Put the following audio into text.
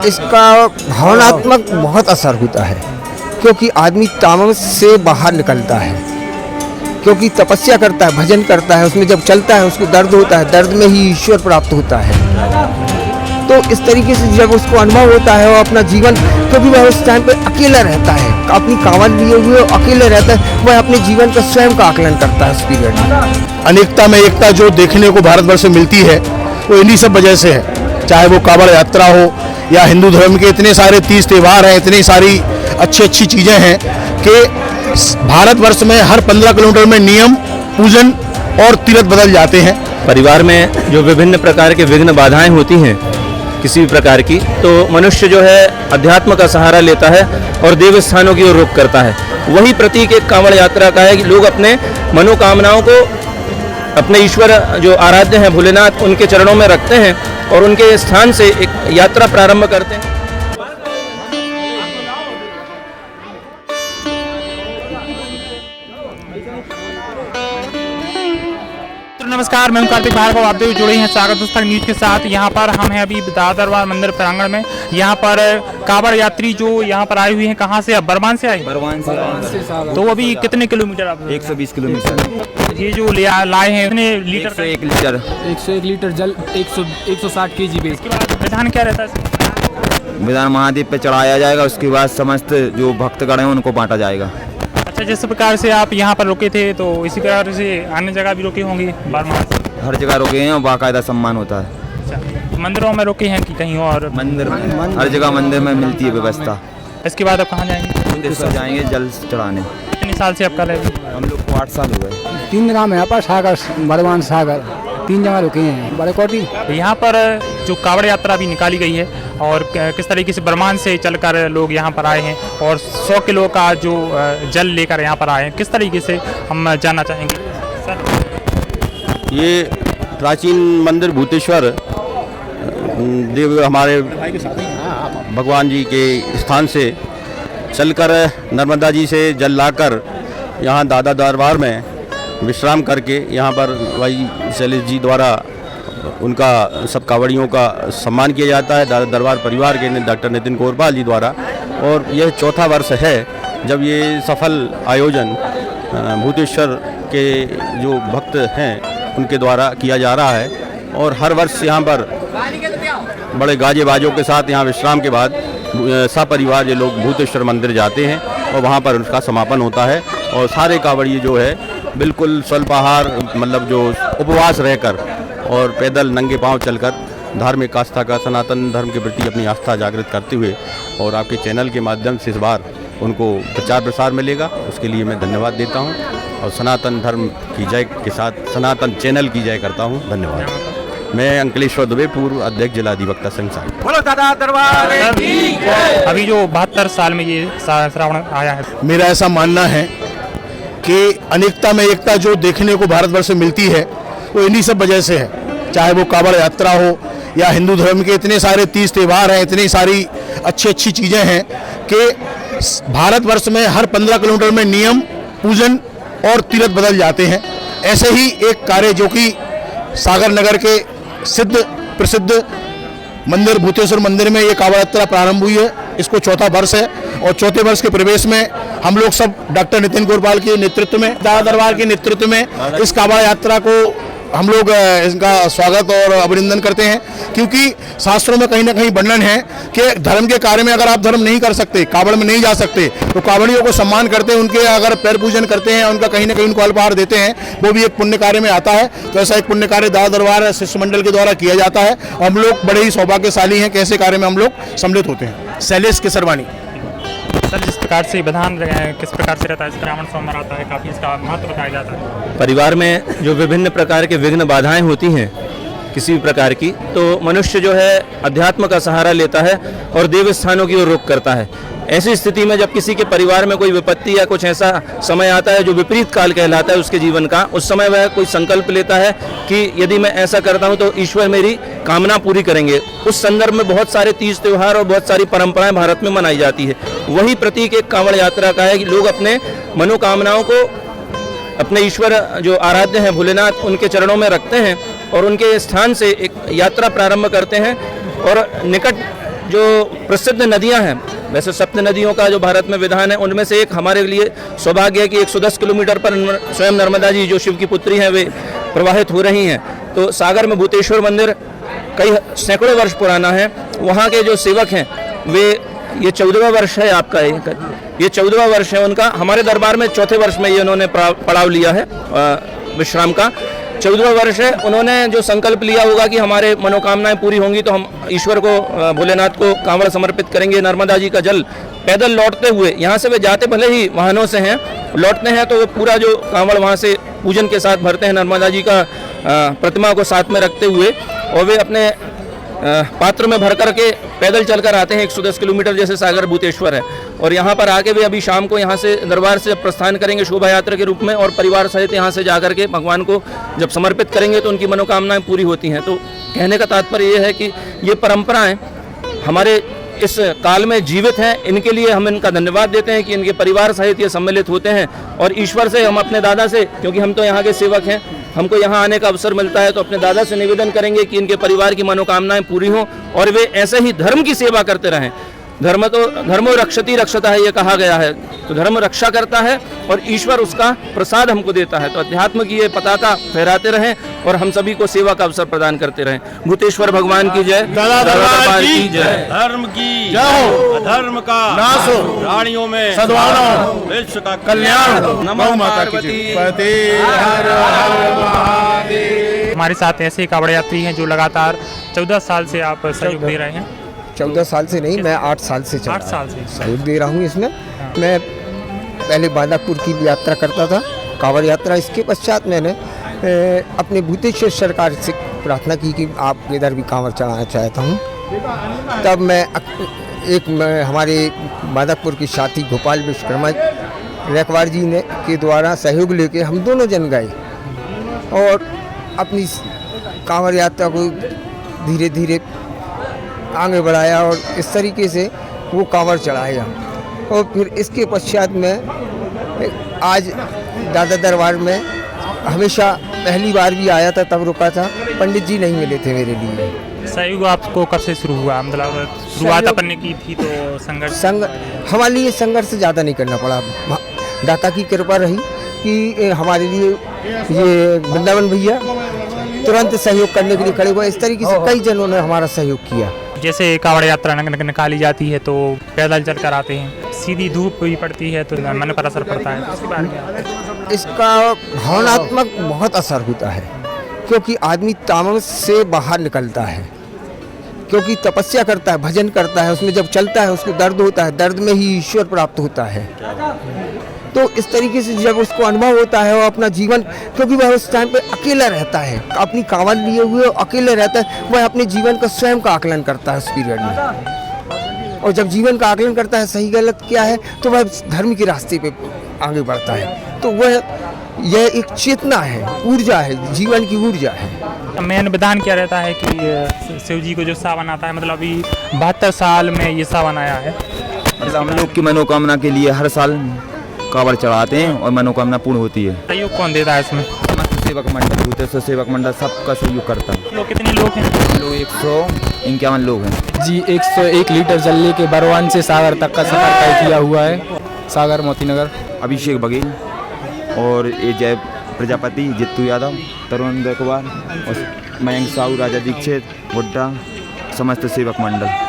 इसका भावनात्मक बहुत असर होता है क्योंकि आदमी तामस से बाहर निकलता है, क्योंकि तपस्या करता है, भजन करता है, उसमें जब चलता है उसको दर्द होता है, दर्द में ही ईश्वर प्राप्त होता है। तो इस तरीके से जब उसको अनुभव होता है वो अपना जीवन, क्योंकि वह उस टाइम पे अकेला रहता है, अपनी कांवड़ लिए हुए अकेले रहता है, वह अपने जीवन का स्वयं का आकलन करता है उस पीरियड में। अनेकता में एकता जो देखने को भारतवर्ष में मिलती है वो इन्हीं सब वजह से है, चाहे वो कांवड़ यात्रा हो या हिंदू धर्म के इतने सारे तीज त्यौहार हैं, इतनी सारी अच्छी चीज़ें हैं कि भारतवर्ष में हर 15 किलोमीटर में नियम, पूजन और तीर्थ बदल जाते हैं। परिवार में जो विभिन्न प्रकार के विघ्न बाधाएं होती हैं किसी भी प्रकार की, तो मनुष्य जो है अध्यात्म का सहारा लेता है और देव स्थानों की ओर रुख करता है। वही प्रतीक एक कांवड़ यात्रा का है कि लोग अपने मनोकामनाओं को अपने ईश्वर जो आराध्य हैं भोलेनाथ, उनके चरणों में रखते हैं और उनके स्थान से एक यात्रा प्रारंभ करते हैं। नमस्कार, मैं कार्तिक भार्गव, आप लोग जुड़े हैं स्वागत पुस्तक न्यूज के साथ। यहाँ पर हम हैं अभी दादा दरबार मंदिर प्रांगण में। यहाँ पर कांवड़ यात्री जो यहाँ पर आए हुए हैं, कहाँ से? बरमान से आए? बरमान से। तो अभी कितने किलोमीटर आप? 120 किलोमीटर। ये जो लाए हैं कितने लीटर? 101 लीटर। 101 लीटर जल, 160 kg बेच। इसके बाद विधान क्या रहता है? विधान महादेव पे चढ़ाया जाएगा, उसके बाद समस्त जो भक्तगण हैं उनको बांटा जाएगा। अच्छा, जिस प्रकार से आप यहाँ पर रुके थे तो इसी प्रकार से अन्य जगह भी रुके होंगे? बरमान से हर जगह रुके हैं और बाकायदा सम्मान होता है। अच्छा, मंदिरों में रुके हैं कि कहीं और? मंदिर में, हर जगह मंदिर में मिलती है व्यवस्था। इसके बाद आप कहाँ जाएंगे? जाएंगे जल चढ़ाने। कितने साल से आपका रहेगा? हम लोग को 8 साल हो गए। 3 जगह में यहाँ पर सागर, बरमान सागर 3 जगह रुके हैं। बड़े कोटी यहाँ पर जो कांवड़ यात्रा भी निकाली गई है और किस तरीके से बरमान से चलकर लोग यहाँ पर आए हैं और 100 किलो का जो जल लेकर यहाँ पर आए हैं, किस तरीके से हम जानना चाहेंगे सर? ये प्राचीन मंदिर भूतेश्वर देव हमारे भगवान जी के स्थान से चलकर नर्मदा जी से जल लाकर यहाँ दादा दरबार में विश्राम करके यहाँ पर भाई शैलेश जी द्वारा उनका सब कांवड़ियों का सम्मान किया जाता है दादा दरबार परिवार के डॉक्टर नितिन कोरपाल जी द्वारा। और यह चौथा वर्ष है जब ये सफल आयोजन भूतेश्वर के जो भक्त हैं उनके द्वारा किया जा रहा है। और हर वर्ष यहाँ पर बड़े गाजे बाजों के साथ यहाँ विश्राम के बाद सपरिवार ये लोग भूतेश्वर मंदिर जाते हैं और वहाँ पर उनका समापन होता है। और सारे कांवड़िए जो है बिल्कुल स्वल्पाहार, मतलब जो उपवास रहकर और पैदल नंगे पांव चलकर धार्मिक आस्था का, सनातन धर्म के प्रति अपनी आस्था जागृत करते हुए और आपके चैनल के माध्यम से इस बार उनको प्रचार प्रसार मिलेगा, उसके लिए मैं धन्यवाद देता हूं। और सनातन धर्म की जय के साथ सनातन चैनल की जय करता हूं। धन्यवाद। मैं अंकलेश्वर दुबे, पूर्व अध्यक्ष जिला अधिवक्ता संघ सागर। बोलो दादा दरबार। अभी जो 72 साल में ये श्रावण आया है, मेरा ऐसा मानना है कि अनेकता में एकता जो देखने को भारतवर्ष में मिलती है वो इन्हीं सब वजह से है, चाहे वो कांवड़ यात्रा हो या हिंदू धर्म के इतने सारे तीज त्यौहार हैं, इतनी सारी अच्छी चीज़ें हैं कि भारतवर्ष में हर 15 किलोमीटर में नियम, पूजन और तीर्थ बदल जाते हैं। ऐसे ही एक कार्य जो कि सागर नगर के सिद्ध प्रसिद्ध मंदिर भूतेश्वर मंदिर में ये कांवड़ यात्रा प्रारंभ हुई है, इसको चौथा वर्ष है। और चौथे वर्ष के प्रवेश में हम लोग सब डॉक्टर नितिन कोरपाल के नेतृत्व में, दादा दरबार के नेतृत्व में इस कांवड़ यात्रा को हम लोग इसका स्वागत और अभिनंदन करते हैं। क्योंकि शास्त्रों में कहीं ना कहीं वर्णन है कि धर्म के कार्य में अगर आप धर्म नहीं कर सकते, कांवड़ में नहीं जा सकते, तो कांवड़ियों को सम्मान करते हैं, उनके अगर पैर पूजन करते हैं, उनका कहीं ना कहीं उनको अल्पाहार देते हैं, वो भी एक पुण्य कार्य में आता है। तो ऐसा एक पुण्य कार्य दादा दरबार शिष्यमंडल के द्वारा किया जाता है और हम लोग बड़े ही सौभाग्यशाली हैं कि ऐसे कार्य में हम लोग सम्मिलित होते हैं। शैलेश केसरवानी। सर, जिस प्रकार से विधान किस प्रकार से रहता है, श्रावण सोमवार आता है, काफ़ी इसका महत्व बताया जाता है। परिवार में जो विभिन्न प्रकार के विघ्न बाधाएं होती हैं किसी भी प्रकार की, तो मनुष्य जो है अध्यात्म का सहारा लेता है और देव स्थानों की ओर रुख करता है। ऐसी स्थिति में जब किसी के परिवार में कोई विपत्ति या कुछ ऐसा समय आता है जो विपरीत काल कहलाता है उसके जीवन का, उस समय वह कोई संकल्प लेता है कि यदि मैं ऐसा करता हूं तो ईश्वर मेरी कामना पूरी करेंगे। उस संदर्भ में बहुत सारे तीज त्यौहार और बहुत सारी परंपराएं भारत में मनाई जाती है। वही प्रतीक एक कांवड़ यात्रा का है कि लोग अपने मनोकामनाओं को अपने ईश्वर जो आराध्य हैं भोलेनाथ, उनके चरणों में रखते हैं और उनके स्थान से एक यात्रा प्रारंभ करते हैं और निकट जो प्रसिद्ध नदियां हैं, वैसे सप्त नदियों का जो भारत में विधान है, उनमें से एक हमारे लिए सौभाग्य है कि 110 किलोमीटर पर स्वयं नर्मदा जी जो शिव की पुत्री हैं वे प्रवाहित हो रही हैं। तो सागर में भूतेश्वर मंदिर कई सैकड़ों वर्ष पुराना है। वहाँ के जो सेवक हैं वे, ये 14वां वर्ष है आपका, ये 14वां वर्ष है उनका। हमारे दरबार में चौथे वर्ष में ये उन्होंने पड़ाव लिया है विश्राम का। 14वां वर्ष है। उन्होंने जो संकल्प लिया होगा कि हमारे मनोकामनाएं पूरी होंगी तो हम ईश्वर को, भोलेनाथ को कांवड़ समर्पित करेंगे। नर्मदा जी का जल पैदल लौटते हुए, यहाँ से वे जाते भले ही वाहनों से हैं, लौटते हैं तो वे पूरा जो कांवड़ वहाँ से पूजन के साथ भरते हैं, नर्मदा जी का प्रतिमा को साथ में रखते हुए, और वे अपने पात्र में भर करके पैदल चलकर आते हैं। 110 किलोमीटर जैसे सागर भूतेश्वर है, और यहाँ पर आके वे अभी शाम को यहाँ से दरबार से प्रस्थान करेंगे शोभा यात्रा के रूप में, और परिवार सहित यहाँ से जाकर के भगवान को जब समर्पित करेंगे तो उनकी मनोकामनाएं पूरी होती हैं। तो कहने का तात्पर्य ये है कि ये परंपराएं हमारे इस काल में जीवित हैं। इनके लिए हम इनका धन्यवाद देते हैं कि इनके परिवार सहित ये सम्मिलित होते हैं, और ईश्वर से हम अपने दादा से, क्योंकि हम तो यहाँ के सेवक हैं, हमको यहाँ आने का अवसर मिलता है, तो अपने दादा से निवेदन करेंगे कि इनके परिवार की मनोकामनाएं पूरी हों और वे ऐसे ही धर्म की सेवा करते रहें। धर्मो रक्षति रक्षता है, ये कहा गया है। तो धर्म रक्षा करता है और ईश्वर उसका प्रसाद हमको देता है। तो अध्यात्म की ये पताका फहराते रहें और हम सभी को सेवा का अवसर प्रदान करते रहें। भूतेश्वर भगवान की जय, दरबार की जय। धर्म की जय, अधर्म का नाश हो, प्राणियों में सद्भावना हो, विश्व का कल्याण हो। नमो पार्वती। हमारे साथ ऐसे कांवड़ यात्री हैं जो लगातार 14 साल से आप सहयोग दे रहे हैं। 14 साल से नहीं, मैं 8 साल से 8 साल से सहयोग दे रहा हूँ इसमें। मैं पहले बांदापुर की यात्रा करता था, कांवड़ यात्रा। इसके पश्चात मैंने अपने भूतेश्वर सरकार से प्रार्थना की कि आप इधर भी कांवड़ चढ़ाना चाहता हूँ। तब मैं हमारे बांदापुर के साथी गोपाल विश्वकर्मा रैकवार जी ने के द्वारा सहयोग लेके हम दोनों जन गए और अपनी कांवड़ यात्रा को धीरे धीरे आगे बढ़ाया और इस तरीके से वो कांवड़ चढ़ाया। और फिर इसके पश्चात में आज दादा दरबार में हमेशा पहली बार भी आया था, तब रुका था। पंडित जी नहीं मिले थे मेरे लिए। सहयोग आपको कब से शुरू हुआ? मतलब शुरुआत अपन ने की थी तो संघर्ष हमारे लिए संघर्ष ज़्यादा नहीं करना पड़ा। दाता की कृपा रही कि हमारे लिए ये वृंदावन भैया तुरंत सहयोग करने के लिए खड़े हुए। इस तरीके से कई जनों ने हमारा सहयोग किया। जैसे कांवड़ यात्रा निकाली जाती है तो पैदल चलकर आते हैं, सीधी धूप भी पड़ती है तो मन पर असर पड़ता है। इसके बारे में इसका भावनात्मक बहुत असर होता है, क्योंकि आदमी तामस से बाहर निकलता है, क्योंकि तपस्या करता है, भजन करता है, उसमें जब चलता है उसको दर्द होता है, दर्द में ही ईश्वर प्राप्त होता है। तो इस तरीके से जब उसको अनुभव होता है और अपना जीवन, क्योंकि वह उस टाइम पे अकेला रहता है, अपनी कांवड़ लिए हुए अकेले रहता है, वह अपने जीवन का स्वयं का आकलन करता है उस पीरियड में। और जब जीवन का आकलन करता है सही गलत क्या है, तो वह धर्म के रास्ते पे आगे बढ़ता है। तो वह यह एक चेतना है, ऊर्जा है, जीवन की ऊर्जा है। मेन विधान क्या रहता है कि शिव जी को जो सावन आता है, मतलब अभी 72 साल में ये सावन आया है। हम लोग की मनोकामना के लिए हर साल कांवड़ चढ़ाते हैं और मनोकामना पूर्ण होती है। सहयोग कौन देता है इसमें? सेवक मंडल, भूतेश्वर सेवक मंडल सबका सहयोग करता है। लोग कितने लोग हैं? लोग 151 लोग हैं जी। 101 लीटर जल लेके बरवान से सागर तक का सफर तय किया हुआ है। सागर मोतीनगर। अभिषेक बघेल और ये जय प्रजापति, जित्तू यादव, तरुण रैकवार और मयंक साहू, राजा दीक्षित, हुड्डा, समस्त सेवक मंडल।